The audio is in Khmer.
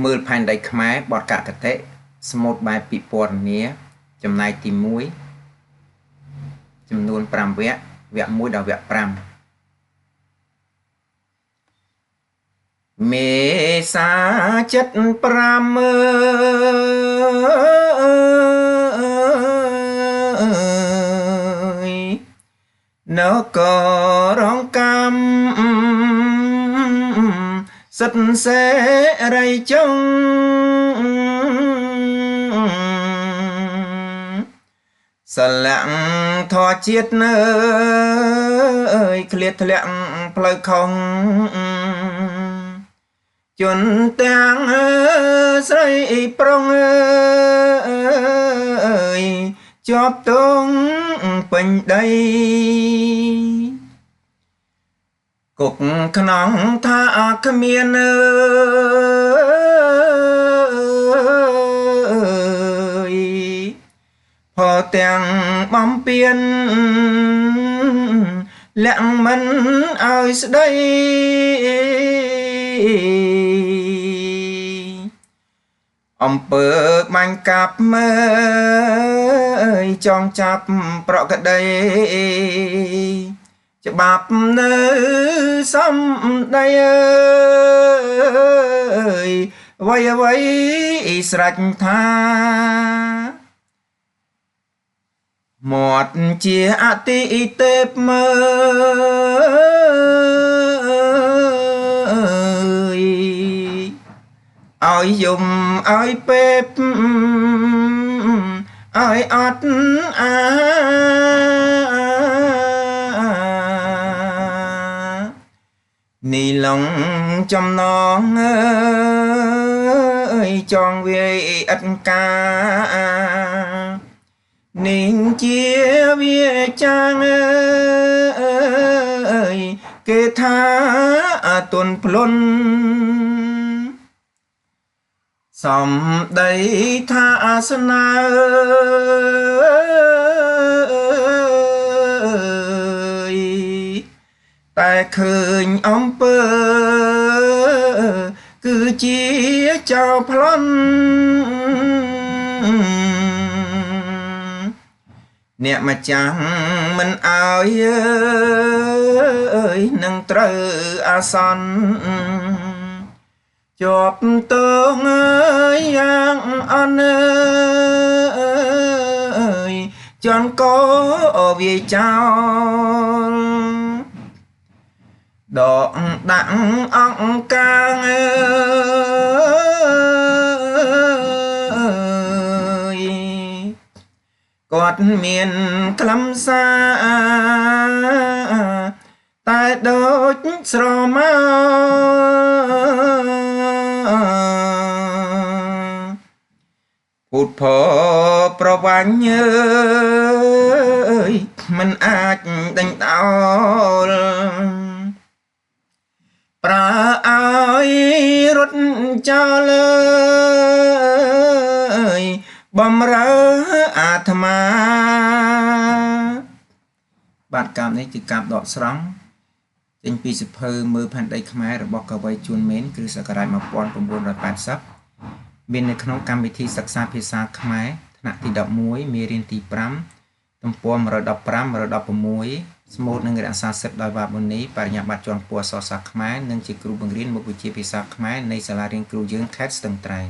មើលផែនដីខ្មែរបទកកតិស្មូតបែបពិពណ៌នាចំណែកទី1ចំនួន5វគ្គវគ្គ1ដល់វគ្គ5មេសាចិត្ត5នគរងកម្មសិទ្ធសេរីចុងសលាក់ធរជាតិនៅឃ្លាតធ្លាក់ផ្លូវខុងជន់ទាំងស្រីប្រុងជាប់ទងពេញដីគុកខ្នងថាគ្មានផទាំងបំពេញលាក់មិនឲ្យស្ដីអំពើបាញ់កាប់មើលចង់ចាប់ប្រក្តីច្បាប់នៅសំដីអ្វីស្រេចថាមាត់ជាអតិទេពមើឲ្យយំឲ្យពេបឲ្យអត់នីឡងចំណងចងវាយឥតកានាងជាវាចាងគេថាទន់ភ្លន់សំដីថាស្នើតែឃើញអំពើគឺជាចោរប្លន់អ្នកម្ចាស់មិនអើយនឹងត្រូវអាសន្នជាប់ទងយ៉ាងអន់ចន់ក៏វាចោលដកដាក់អង្គការគាត់មានខ្លឹមសារតែដូចស្រមកពុតផប្រវាញ់មិនអាចដេញដោលប្រើឲ្យរត់ចោលបំរើអាត្មាបាទកាបនេះគឺកាបដកស្រង់ចេញពីសៀវភៅមើលផែនដីខ្មែររបស់កវីជួនមេនគ្រិស្តសករាជ1980មាននៅក្នុងកម្មវិធីសិក្សាភាសាខ្មែរថ្នាក់ទី11មេរៀនទី5ទំព័រ115 116ស្មូតនឹងរក្សាសិទ្ធិដោយវ៉ាប៊ូនីបរិញ្ញាបត្រជាន់ខ្ពស់អក្សរសាស្ត្រខ្មែរនិងជាគ្រូបង្រៀនមុខវិជ្ជាភាសាខ្មែរនៃសាលារៀនគ្រូយើងខេត្តស្ទឹងត្រែង